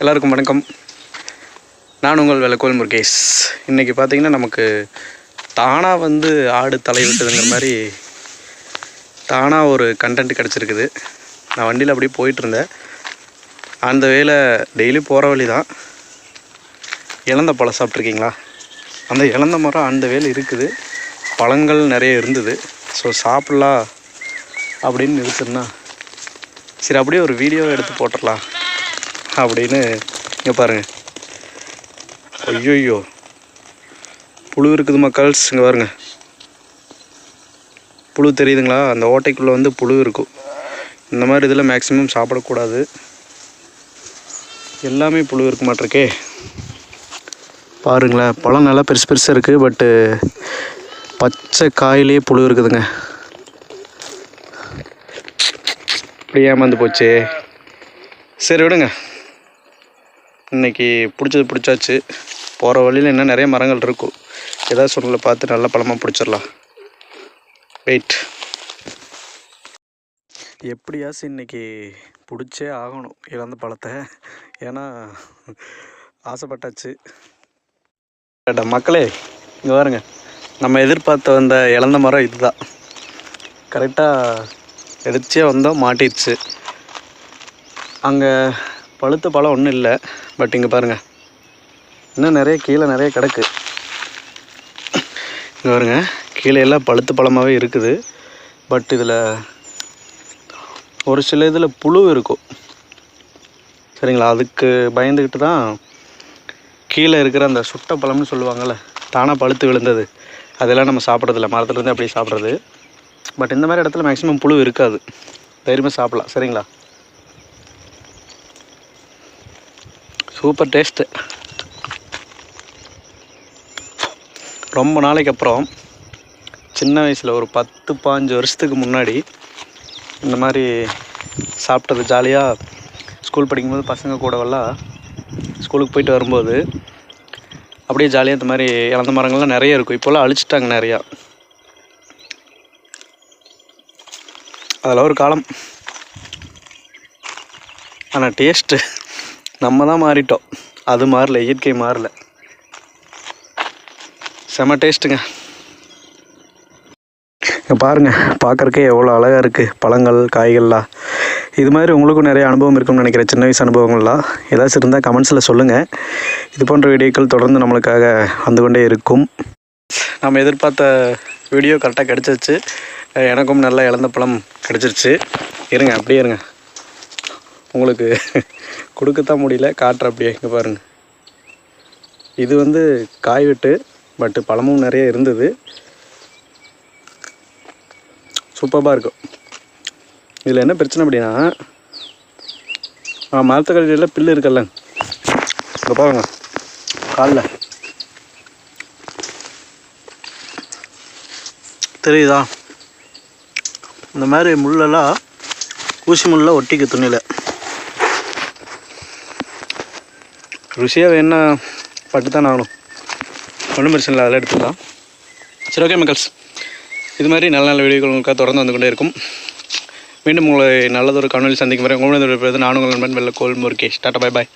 எல்லாருக்கும் வணக்கம். நான் உங்கள் வெள்ளக்கோல் முருகேஷ். இன்றைக்கி பார்த்திங்கன்னா நமக்கு தானாக வந்து ஆடு தலை விட்டுதுங்கிற மாதிரி தானாக ஒரு கண்டென்ட் கிடச்சிருக்குது. நான் வண்டியில் அப்படியே போயிட்டுருந்தேன். அந்த வேலை டெய்லி போகிற வழி தான். இலந்த பழம் சாப்பிட்ருக்கீங்களா? அந்த இலந்த மரம் அந்த வேலை இருக்குது. பழங்கள் நிறைய இருந்தது. ஸோ சாப்பிட்லாம் அப்படின்னு நிறுத்துனா சரி அப்படியே ஒரு வீடியோவை எடுத்து போட்டுடலாம் அப்படின்னு. இங்கே பாருங்கள், ஐயோ புழு இருக்குது மக்கள்ஸ். இங்கே பாருங்க, புழு தெரியுதுங்களா? அந்த ஓட்டைக்குள்ளே வந்து புழு இருக்கும். இந்த மாதிரி இதில் மேக்ஸிமம் சாப்பிடக்கூடாது. எல்லாமே புழு இருக்க மாட்டிருக்கே. பாருங்களேன், பழம் நல்லா பெருசு பெருசாக இருக்குது. பட்டு பச்சை காயிலே புழு இருக்குதுங்க. இப்படி ஏமாந்து போச்சு. சரி விடுங்க, இன்றைக்கி பிடிச்சாச்சு. போகிற வழியில் இன்னும் நிறைய மரங்கள் இருக்கும். ஏதாவது சூழ்நிலை பார்த்து நல்ல பழமாக பிடிச்சிடலாம். வெயிட். எப்படியாச்சும் இன்றைக்கி பிடிச்சே ஆகணும் இழந்த பழத்தை. ஏன்னா ஆசைப்பட்டாச்சு. மக்களே இங்கே பாருங்க, நம்ம எதிர்பார்த்த வந்த இழந்த மரம் இதுதான். கரெக்டாக எதிர்ச்சியாக வந்தோம், மாட்டிடுச்சு. அங்கே பழுத்த பழம் ஒன்றும் இல்லை. பட் இங்கே பாருங்கள், இன்னும் நிறைய கீழே நிறைய கிடக்கு. இங்கே பாருங்க, கீழே எல்லாம் பழுத்த பழமாகவே இருக்குது. பட் இதில் ஒரு சில இதில் புழு இருக்கும். சரிங்களா? அதுக்கு பயந்துக்கிட்டு தான் கீழே இருக்கிற அந்த சுட்ட பழம்னு சொல்லுவாங்கள்ல, தானாக பழுத்து விழுந்தது, அதெல்லாம் நம்ம சாப்பிட்றதில்ல. மரத்துலேருந்து அப்படியே சாப்பிட்றது. பட் இந்த மாதிரி இடத்துல மேக்ஸிமம் புழு இருக்காது. தைரியமாக சாப்பிட்லாம். சரிங்களா? Super taste. ரொம்ப நாளைக்கு அப்புறம், சின்ன வயசில் ஒரு 10-15 வருஷத்துக்கு முன்னாடி இந்த மாதிரி சாப்பிட்டது. ஜாலியாக ஸ்கூல் படிக்கும்போது பசங்க கூடவெல்லாம் ஸ்கூலுக்கு போயிட்டு வரும்போது அப்படியே ஜாலியாக இந்த மாதிரி இழந்த மரங்கள்லாம் நிறைய இருக்கும். இப்போல்லாம் அழிச்சிட்டாங்க நிறையா. அதில் ஒரு காலம். ஆனால் டேஸ்ட்டு நம்ம தான் மாறிட்டோம். அது மாறல, இயற்கை மாறல. செம டேஸ்ட்டுங்க. இங்கே பாருங்கள், பார்க்குறக்கே எவ்வளோ அழகாக இருக்குது பழங்கள், காய்கள்லாம். இது மாதிரி உங்களுக்கும் நிறைய அனுபவம் இருக்குன்னு நினைக்கிறேன். சின்ன வயசு அனுபவங்கள்லாம் ஏதாச்சும் இருந்தால் கமெண்ட்ஸில் சொல்லுங்கள். இது போன்ற வீடியோக்கள் தொடர்ந்து நம்மளுக்காக வந்து கொண்டே இருக்கும். நம்ம எதிர்பார்த்த வீடியோ கரெக்டாக கிடச்சிருச்சு. எனக்கும் நல்லா இழந்த பழம் கிடச்சிருச்சு. இருங்க, அப்படியே இருங்க, உங்களுக்கு கொடுக்கத்தான் முடியல, காட்டுற அப்படியே. இங்கே பாருங்கள், இது வந்து காய் விட்டு, பட்டு பழமும் நிறைய இருந்தது. சூப்பராக இருக்கும். இதில் என்ன பிரச்சனை அப்படின்னா, மரத்துக்கடியில் பில்லு இருக்குல்ல, இங்கே பாருங்க காலில் தெரியுதா? இந்த மாதிரி முள்ளெல்லாம் ஊசி முள்ளெலாம் ஒட்டிக்கு துணியில். ருசியாக வேணா பட்டு தான் ஆகணும். ஒன்றும் பிரச்சனை இல்லை, அதெல்லாம் எடுத்துக்கலாம். சரி, ஓகே மக்கள்ஸ், இது மாதிரி நல்ல நல்ல வீடியோக்கள் உங்களுக்காக தொடர்ந்து வந்து கொண்டே இருக்கும். மீண்டும் உங்களை நல்லதொரு காணொலி சந்திக்கும் வரை உங்களுடைய நானும் உங்கள் நண்பன் வெள்ளக்கோல் முருகேஷ். டாட்டா, பை பாய்.